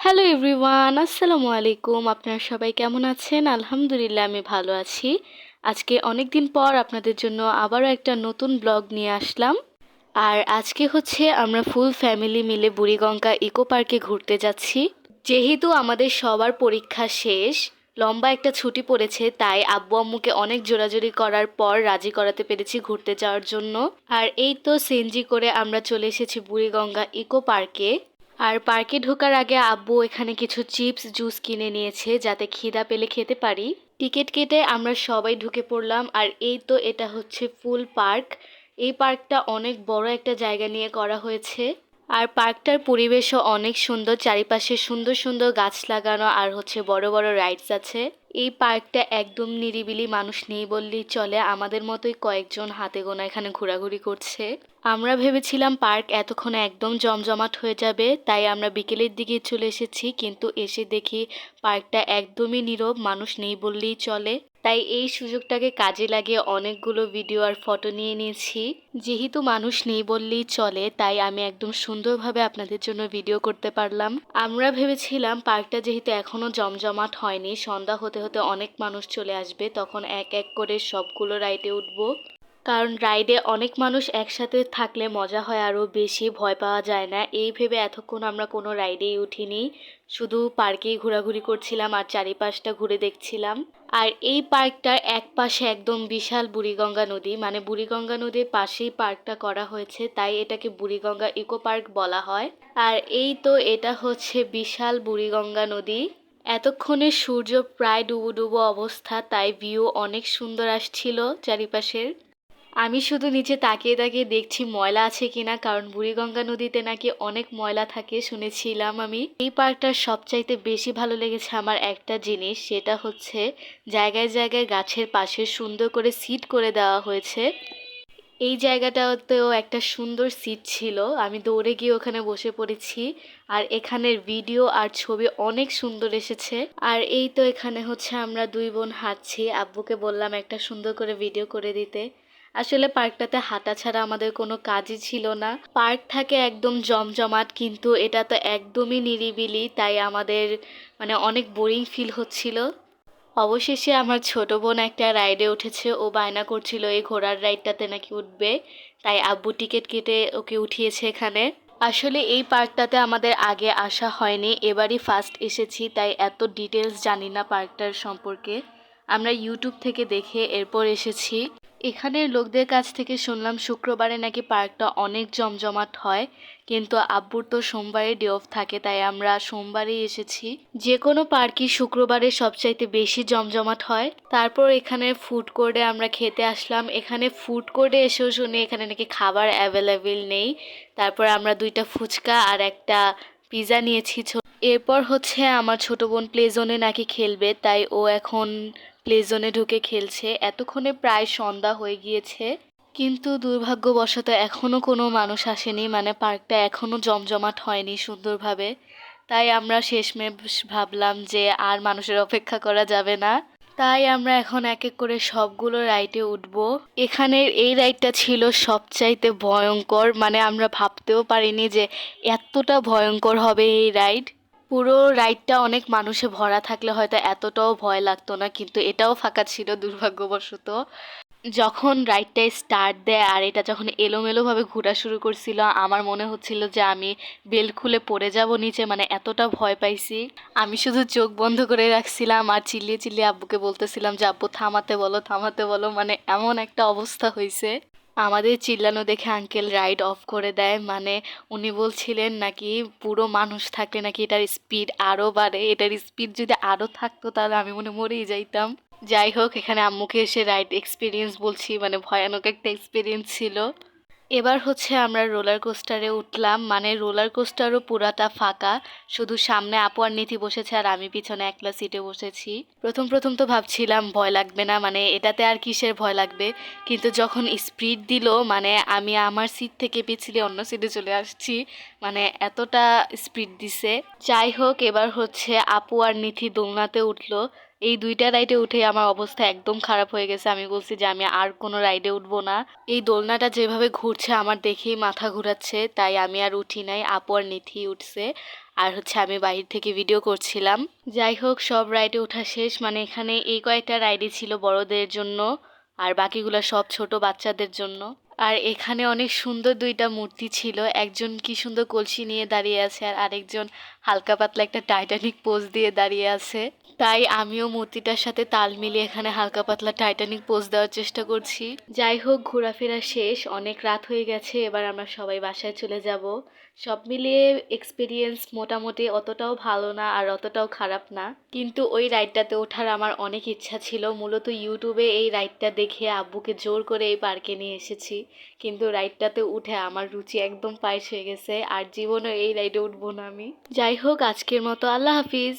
Hello everyone, আসসালামু আলাইকুম। আপনারা সবাই কেমন আছেন? আলহামদুলিল্লাহ আমি ভালো আছি। আজকে অনেক দিন পর আপনাদের জন্য আবারও একটা নতুন ব্লগ নিয়ে আসলাম। আর আজকে হচ্ছে আমরা ফুল ফ্যামিলি মিলে বুড়িগঙ্গা ইকো পার্কে ঘুরতে যাচ্ছি। যেহেতু আমাদের সবার পরীক্ষা শেষ, লম্বা একটা ছুটি পড়েছে, তাই আব্বু আম্মুকে অনেক জোরাজুরি করার পর রাজি করাতে পেরেছি ঘুরতে যাওয়ার জন্য। আর এই তো সিএনজি করে আমরা চলে এসেছি বুড়িগঙ্গা ইকো পার্কে। আর পার্কে ঢোকার আগে আব্বু এখানে কিছু চিপস জুস কিনে নিয়েছে যাতে খিদা পেলে খেতে পারি। টিকিট কেটে আমরা সবাই ঢুকে পড়লাম। আর এই তো এটা হচ্ছে ফুল পার্ক। এই পার্কটা অনেক বড় একটা জায়গা নিয়ে করা হয়েছে। আর পার্কটার পরিবেশও অনেক সুন্দর, চারিপাশে সুন্দর সুন্দর গাছ লাগানো আর হচ্ছে বড় বড় রাইডস আছে। এই পার্কটা একদম নিরিবিলি, মানুষ নেই বললেই চলে। আমাদের মতোই কয়েকজন হাতে গোনা এখানে ঘোরাঘুরি করছে। আমরা ভেবেছিলাম পার্ক এতক্ষণে একদম জমজমাট হয়ে যাবে, তাই আমরা বিকেলের দিকে চলে এসেছি, কিন্তু এসে দেখি পার্কটা একদমই নীরব, মানুষ নেই বললেই চলে। তাই এই সুযোগটাকে কাজে লাগিয়ে অনেকগুলো ভিডিও আর ফটো নিয়ে নিয়েছি। যেহেতু মানুষ নেই বললেই চলে, তাই আমি একদম সুন্দরভাবে আপনাদের জন্য ভিডিও করতে পারলাম। আমরা ভেবেছিলাম পার্কটা যেহেতু এখনো জমজমাট হয়নি, সন্ধ্যা হতে হতে অনেক মানুষ চলে আসবে, তখন এক এক করে সবগুলো রাইডে উঠবো। কারণ রাইডে অনেক মানুষ একসাথে থাকলে মজা হয়, আরও বেশি ভয় পাওয়া যায় না। এই ভেবে এতক্ষণ আমরা কোনো রাইডেই উঠিনি, শুধু পার্কেই ঘোরাঘুরি করছিলাম আর চারিপাশটা ঘুরে দেখছিলাম। আর এই পার্কটার এক পাশে একদম বিশাল বুড়িগঙ্গা নদী, মানে বুড়িগঙ্গা নদীর পাশেই পার্কটা করা হয়েছে, তাই এটাকে বুড়িগঙ্গা ইকো পার্ক বলা হয়। আর এই তো এটা হচ্ছে বিশাল বুড়িগঙ্গা নদী। এতক্ষণে সূর্য প্রায় ডুবো ডুবো অবস্থা, তাই ভিউ অনেক সুন্দর আসছিল চারিপাশের। আমি শুধু নিচে তাকিয়ে তাকিয়ে দেখছি ময়লা আছে কিনা, কারণ বুড়িগঙ্গা নদীতে নাকি অনেক ময়লা থাকে শুনেছিলাম আমি। এই পার্কটার সবচাইতে বেশি ভালো লেগেছে আমার একটা জিনিস, সেটা হচ্ছে জায়গায় জায়গায় গাছের পাশে সুন্দর করে সিট করে দেওয়া হয়েছে। এই জায়গাটাতেও একটা সুন্দর সিট ছিল, আমি দৌড়ে গিয়ে ওখানে বসে পড়েছি। আর এখানের ভিডিও আর ছবি অনেক সুন্দর এসেছে। আর এই তো এখানে হচ্ছে আমরা দুই বোন হাঁটছি, আব্বুকে বললাম একটা সুন্দর করে ভিডিও করে দিতে। আসলে পার্কটাতে হাঁটা ছাড়া আমাদের কোনো কাজই ছিল না। পার্ক থাকে একদম জমজমাট, কিন্তু এটা তো একদমই নিরিবিলি, তাই আমাদের অনেক বোরিং ফিল হচ্ছিল। অবশেষে আমার ছোট বোন একটা রাইডে উঠেছে, ও বায়না করছিল এই ঘোড়ার রাইডটাতে নাকি উঠবে, তাই আব্বু টিকিট কেটে ওকে উঠিয়েছে এখানে। আসলে এই পার্কটাতে আমাদের আগে আসা হয়নি, এবারই ফার্স্ট এসেছি, তাই এত ডিটেলস জানি না পার্কটার সম্পর্কে। আমরা ইউটিউব থেকে দেখে এরপর এসেছি। এখানের লোকদের কাছ থেকে শুনলাম শুক্রবারে নাকি পার্কটা অনেক জমজমাট হয়, কিন্তু আব্বুর তো সোমবারে ডে অফ থাকে, তাই আমরা সোমবারেই এসেছি। যে কোনো পার্কই শুক্রবারে সবচাইতে বেশি জমজমাট হয়। তারপর এখানে ফুড কোর্টে আমরা খেতে আসলাম। এখানে ফুড কোর্টে এসেও শুনি এখানে নাকি খাবার অ্যাভেলেবেল নেই। তারপর আমরা দুইটা ফুচকা আর একটা পিৎজা নিয়েছি। এরপর হচ্ছে আমার ছোট বোন প্লে জোনে নাকি খেলবে, তাই ও এখন প্লে জোনে ঢুকে খেলছে। এতক্ষণে প্রায় সন্ধ্যা হয়ে গিয়েছে, কিন্তু দুর্ভাগ্যবশত এখনও কোনো মানুষ আসেনি, পার্কটা এখনও জমজমাট হয়নি সুন্দরভাবে। তাই আমরা শেষমেশ ভাবলাম যে আর মানুষের অপেক্ষা করা যাবে না, তাই আমরা এখন এক এক করে সবগুলো রাইডে উঠব। এখানের এই রাইডটা ছিল সবচাইতে ভয়ঙ্কর, আমরা ভাবতেও পারিনি যে এতটা ভয়ঙ্কর হবে এই রাইড। পুরো রাইডটা অনেক মানুষে ভরা থাকলে হয়তো এতটাও ভয় লাগতো না, কিন্তু এটাও ফাঁকা ছিল দুর্ভাগ্যবশত। যখন রাইডটা স্টার্ট দেয় আর এটা যখন এলোমেলোভাবে ঘোরা শুরু করছিল, আমার মনে হচ্ছিল যে আমি বেল্ট খুলে পড়ে যাব নিচে, এতটা ভয় পাইছি। আমি শুধু চোখ বন্ধ করে রাখছিলাম আর চিল্লিয়ে চিল্লিয়ে আব্বুকে বলতেছিলাম যে আব্বু থামাতে বলো থামাতে বলো, এমন একটা অবস্থা হয়েছে। আমাদের চিল্লানো দেখে আঙ্কেল রাইড অফ করে দেয়, উনি বলছিলেন নাকি পুরো মানুষ থাকলে নাকি এটার স্পিড আরও বাড়ে, এটার স্পিড যদি আরও থাকতো তাহলে আমি মরেই যাইতাম। যাই হোক, এখানে আম্মুকে এসে রাইড এক্সপিরিয়েন্স বলছি, ভয়ানক একটা এক্সপিরিয়েন্স ছিল। এবার হচ্ছে আমরা রোলার কোস্টারে উঠলাম, রোলার কোস্টারও পুরাটা ফাঁকা, শুধু সামনে আপু আর নিধি বসেছে আর আমি পিছনে একলা সিটে বসেছি। প্রথম প্রথম তো ভাবছিলাম ভয় লাগবে না, এটাতে আর কিসের ভয় লাগবে, কিন্তু যখন স্পিড দিল আমি আমার সিট থেকে পিছলে অন্য সিটে চলে আসছি, এতটা স্পিড দিছে। যাই হোক, এবার হচ্ছে আপু আর নিধি দোলনাতে উঠলো। এই দুইটা রাইডে উঠে আমার অবস্থা একদম খারাপ হয়ে গেছে, আমি বলছি যে আমি আর কোনো রাইডে উঠবো না। এই দোলনাটা যেভাবে ঘুরছে আমার দেখেই মাথা ঘুরাচ্ছে, তাই আমি আর উঠি নাই, আপু আর নিধি উঠছে। আর হচ্ছে আমি বাইরে থেকে ভিডিও করছিলাম। যাই হোক, সব রাইডে ওঠা শেষ। মানে এখানে এই কয়েকটা রাইডই ছিল বড়দের জন্য, আর বাকিগুলো সব ছোট বাচ্চাদের জন্য। আর এখানে অনেক সুন্দর দুইটা মূর্তি ছিল। একজন কি সুন্দর কলসি নিয়ে দাঁড়িয়ে আছে, আর আরেকজন হালকা পাতলা একটা টাইটানিক পোজ দিয়ে দাঁড়িয়ে আছে। তাই আমিও মূর্তিটার সাথে তাল মিলিয়ে এখানে হালকা পাতলা টাইটানিক পোজ দেওয়ার চেষ্টা করছি। যাই হোক, ঘোরাফেরা শেষ, অনেক রাত হয়ে গেছে। এবার আমরা সবাই বাসায় চলে যাব। সব মিলিয়ে এক্সপিরিয়েন্স মোটামুটি অতটাও ভালো না আর অতটাও খারাপ না, কিন্তু ওই রাইডটাতে ওঠার আমার অনেক ইচ্ছা ছিল। মূলত ইউটিউবে এই রাইডটা দেখে আব্বুকে জোর করে এই পার্কে নিয়ে এসেছি, কিন্তু রাইডটাতে উঠে আমার রুচি একদম পায়েস হয়ে গেছে, আর জীবনে এই রাইডে উঠবো না আমি। যাই হোক, আজকের মতো আল্লাহ হাফিজ।